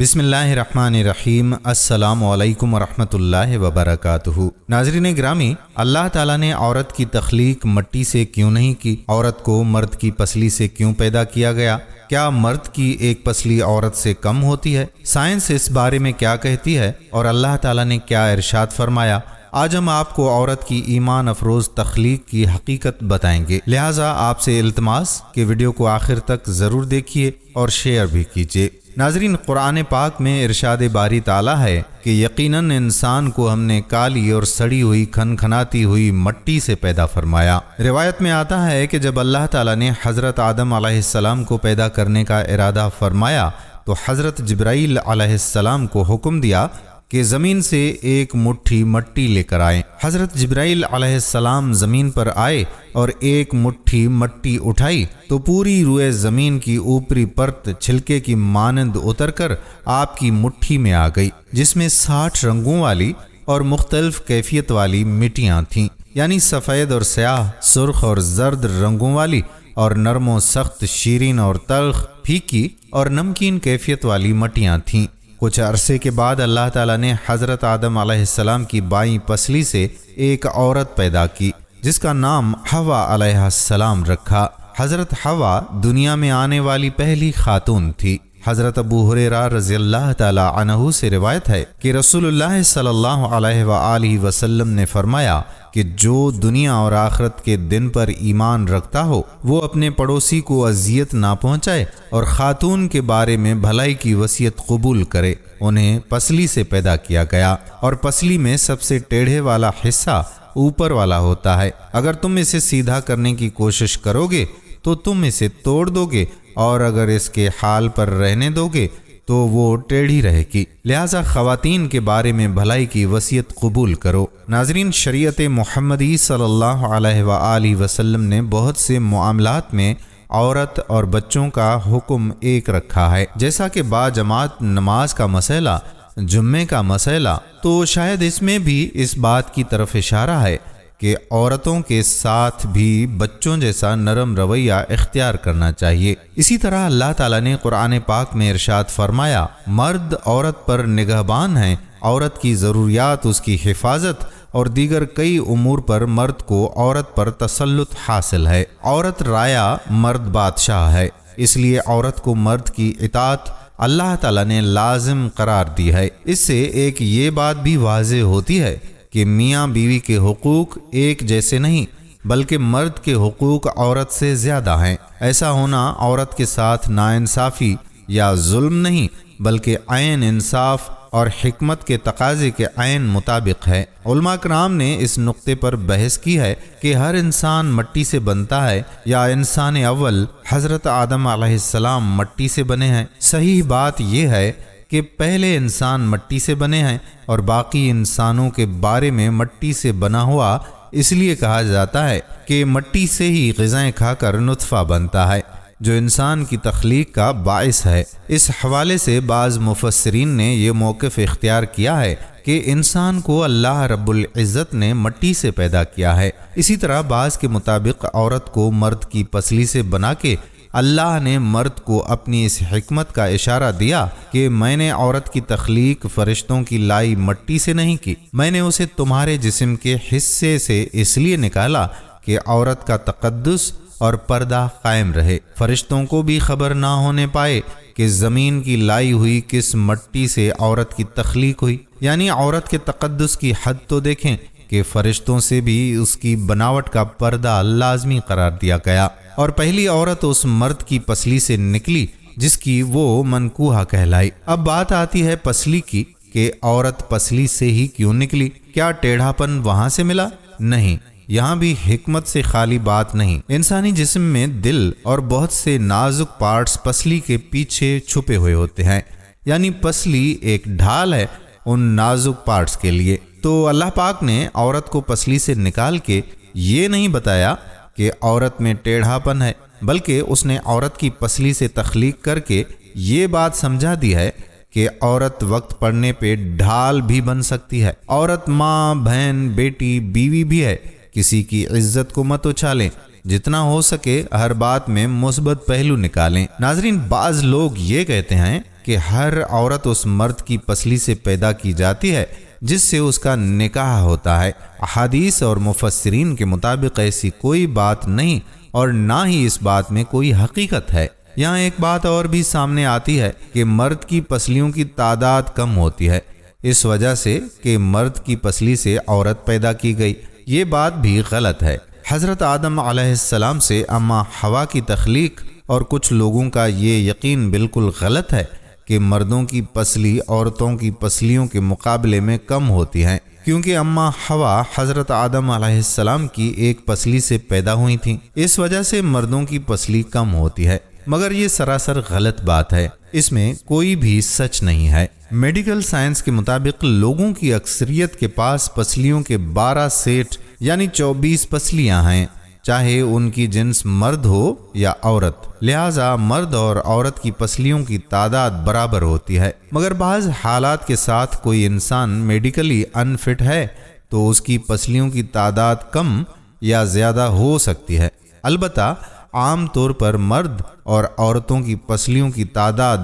بسم اللہ الرحمن الرحیم۔ السلام علیکم ورحمۃ اللہ وبرکاتہ۔ ناظرین گرامی، اللہ تعالیٰ نے عورت کی تخلیق مٹی سے کیوں نہیں کی؟ عورت کو مرد کی پسلی سے کیوں پیدا کیا گیا؟ کیا مرد کی ایک پسلی عورت سے کم ہوتی ہے؟ سائنس اس بارے میں کیا کہتی ہے اور اللہ تعالیٰ نے کیا ارشاد فرمایا؟ آج ہم آپ کو عورت کی ایمان افروز تخلیق کی حقیقت بتائیں گے، لہٰذا آپ سے التماس کہ ویڈیو کو آخر تک ضرور دیکھیے اور شیئر بھی کیجیے۔ ناظرین، قرآن پاک میں ارشاد باری تعالیٰ ہے کہ یقیناً انسان کو ہم نے کالی اور سڑی ہوئی کھنکھناتی ہوئی مٹی سے پیدا فرمایا۔ روایت میں آتا ہے کہ جب اللہ تعالیٰ نے حضرت آدم علیہ السلام کو پیدا کرنے کا ارادہ فرمایا تو حضرت جبرائیل علیہ السلام کو حکم دیا کہ زمین سے ایک مٹھی مٹی لے کر آئیں۔ حضرت جبرائیل علیہ السلام زمین پر آئے اور ایک مٹھی مٹی اٹھائی تو پوری روئے زمین کی اوپری پرت چھلکے کی مانند اتر کر آپ کی مٹھی میں آ گئی، جس میں 60 رنگوں والی اور مختلف کیفیت والی مٹیاں تھیں، یعنی سفید اور سیاہ، سرخ اور زرد رنگوں والی، اور نرم و سخت، شیرین اور تلخ، پھیکی اور نمکین کیفیت والی مٹیاں تھیں۔ کچھ عرصے کے بعد اللہ تعالیٰ نے حضرت آدم علیہ السلام کی بائیں پسلی سے ایک عورت پیدا کی جس کا نام حوا علیہ السلام رکھا۔ حضرت حوا دنیا میں آنے والی پہلی خاتون تھی۔ حضرت ابو ہریرہ رضی اللہ تعالی عنہ سے روایت ہے کہ رسول اللہ صلی اللہ علیہ وآلہ وسلم نے فرمایا کہ جو دنیا اور آخرت کے دن پر ایمان رکھتا ہو وہ اپنے پڑوسی کو اذیت نہ پہنچائے اور خاتون کے بارے میں بھلائی کی وصیت قبول کرے۔ انہیں پسلی سے پیدا کیا گیا اور پسلی میں سب سے ٹیڑھے والا حصہ اوپر والا ہوتا ہے۔ اگر تم اسے سیدھا کرنے کی کوشش کرو گے تو تم اسے توڑ دو گے، اور اگر اس کے حال پر رہنے دو گے تو وہ ٹیڑھی رہے گی، لہٰذا خواتین کے بارے میں بھلائی کی وصیت قبول کرو۔ ناظرین، شریعت محمدی صلی اللہ علیہ وآلہ وسلم نے بہت سے معاملات میں عورت اور بچوں کا حکم ایک رکھا ہے، جیسا کہ باجماعت نماز کا مسئلہ، جمعے کا مسئلہ، تو شاید اس میں بھی اس بات کی طرف اشارہ ہے کہ عورتوں کے ساتھ بھی بچوں جیسا نرم رویہ اختیار کرنا چاہیے۔ اسی طرح اللہ تعالیٰ نے قرآن پاک میں ارشاد فرمایا، مرد عورت پر نگہبان ہیں، عورت کی ضروریات، اس کی حفاظت اور دیگر کئی امور پر مرد کو عورت پر تسلط حاصل ہے۔ عورت رایا، مرد بادشاہ ہے، اس لیے عورت کو مرد کی اطاعت اللہ تعالیٰ نے لازم قرار دی ہے۔ اس سے ایک یہ بات بھی واضح ہوتی ہے کہ میاں بیوی کے حقوق ایک جیسے نہیں، بلکہ مرد کے حقوق عورت سے زیادہ ہیں۔ ایسا ہونا عورت کے ساتھ ناانصافی یا ظلم نہیں، بلکہ عین انصاف اور حکمت کے تقاضے کے عین مطابق ہے۔ علماء کرام نے اس نقطے پر بحث کی ہے کہ ہر انسان مٹی سے بنتا ہے یا انسان اول حضرت آدم علیہ السلام مٹی سے بنے ہیں۔ صحیح بات یہ ہے کہ پہلے انسان مٹی سے بنے ہیں اور باقی انسانوں کے بارے میں مٹی سے بنا ہوا اس لیے کہا جاتا ہے کہ مٹی سے ہی غذائیں کھا کر نطفہ بنتا ہے، جو انسان کی تخلیق کا باعث ہے۔ اس حوالے سے بعض مفسرین نے یہ موقف اختیار کیا ہے کہ انسان کو اللہ رب العزت نے مٹی سے پیدا کیا ہے۔ اسی طرح بعض کے مطابق عورت کو مرد کی پسلی سے بنا کے اللہ نے مرد کو اپنی اس حکمت کا اشارہ دیا کہ میں نے عورت کی تخلیق فرشتوں کی لائی مٹی سے نہیں کی، میں نے اسے تمہارے جسم کے حصے سے اس لیے نکالا کہ عورت کا تقدس اور پردہ قائم رہے، فرشتوں کو بھی خبر نہ ہونے پائے کہ زمین کی لائی ہوئی کس مٹی سے عورت کی تخلیق ہوئی۔ یعنی عورت کے تقدس کی حد تو دیکھیں کہ فرشتوں سے بھی اس کی بناوٹ کا پردہ لازمی قرار دیا گیا، اور پہلی عورت اس مرد کی پسلی سے نکلی جس کی وہ منکوحہ کہلائی۔ اب بات آتی ہے پسلی کی کہ عورت پسلی سے ہی کیوں نکلی؟ کیا ٹیڑھا پن وہاں سے ملا؟ نہیں، یہاں بھی حکمت سے خالی بات نہیں۔ انسانی جسم میں دل اور بہت سے نازک پارٹس پسلی کے پیچھے چھپے ہوئے ہوتے ہیں، یعنی پسلی ایک ڈھال ہے ان نازک پارٹس کے لیے۔ تو اللہ پاک نے عورت کو پسلی سے نکال کے یہ نہیں بتایا کہ عورت میں ٹیڑھا پن ہے، بلکہ اس نے عورت کی پسلی سے تخلیق کر کے یہ بات سمجھا دی ہے کہ عورت وقت پڑنے پہ ڈھال بھی بن سکتی ہے۔ عورت ماں، بہن، بیٹی، بیوی بھی ہے۔ کسی کی عزت کو مت اچھالیں، جتنا ہو سکے ہر بات میں مثبت پہلو نکالیں۔ ناظرین، بعض لوگ یہ کہتے ہیں کہ ہر عورت اس مرد کی پسلی سے پیدا کی جاتی ہے جس سے اس کا نکاح ہوتا ہے۔ احادیث اور مفسرین کے مطابق ایسی کوئی بات نہیں اور نہ ہی اس بات میں کوئی حقیقت ہے۔ یہاں ایک بات اور بھی سامنے آتی ہے کہ مرد کی پسلیوں کی تعداد کم ہوتی ہے اس وجہ سے کہ مرد کی پسلی سے عورت پیدا کی گئی۔ یہ بات بھی غلط ہے۔ حضرت آدم علیہ السلام سے اماں حوا کی تخلیق اور کچھ لوگوں کا یہ یقین بالکل غلط ہے کہ مردوں کی پسلی عورتوں کی پسلیوں کے مقابلے میں کم ہوتی ہیں، کیونکہ اماں حوا حضرت آدم علیہ السلام کی ایک پسلی سے پیدا ہوئی تھیں، اس وجہ سے مردوں کی پسلی کم ہوتی ہے۔ مگر یہ سراسر غلط بات ہے، اس میں کوئی بھی سچ نہیں ہے۔ میڈیکل سائنس کے مطابق لوگوں کی اکثریت کے پاس پسلیوں کے 12 سیٹ یعنی 24 پسلیاں ہیں، چاہے ان کی جنس مرد ہو یا عورت، لہٰذا مرد اور عورت کی پسلیوں کی تعداد برابر ہوتی ہے۔ مگر بعض حالات کے ساتھ کوئی انسان میڈیکلی انفٹ ہے تو اس کی پسلیوں کی تعداد کم یا زیادہ ہو سکتی ہے۔ البتہ عام طور پر مرد اور عورتوں کی پسلیوں کی تعداد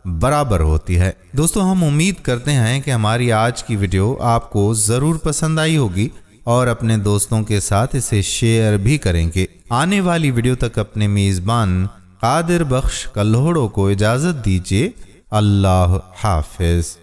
برابر ہوتی ہے۔ دوستو، ہم امید کرتے ہیں کہ ہماری آج کی ویڈیو آپ کو ضرور پسند آئی ہوگی اور اپنے دوستوں کے ساتھ اسے شیئر بھی کریں گے۔ آنے والی ویڈیو تک اپنے میزبان قادر بخش کلہوڑوں کو اجازت دیجیے۔ اللہ حافظ۔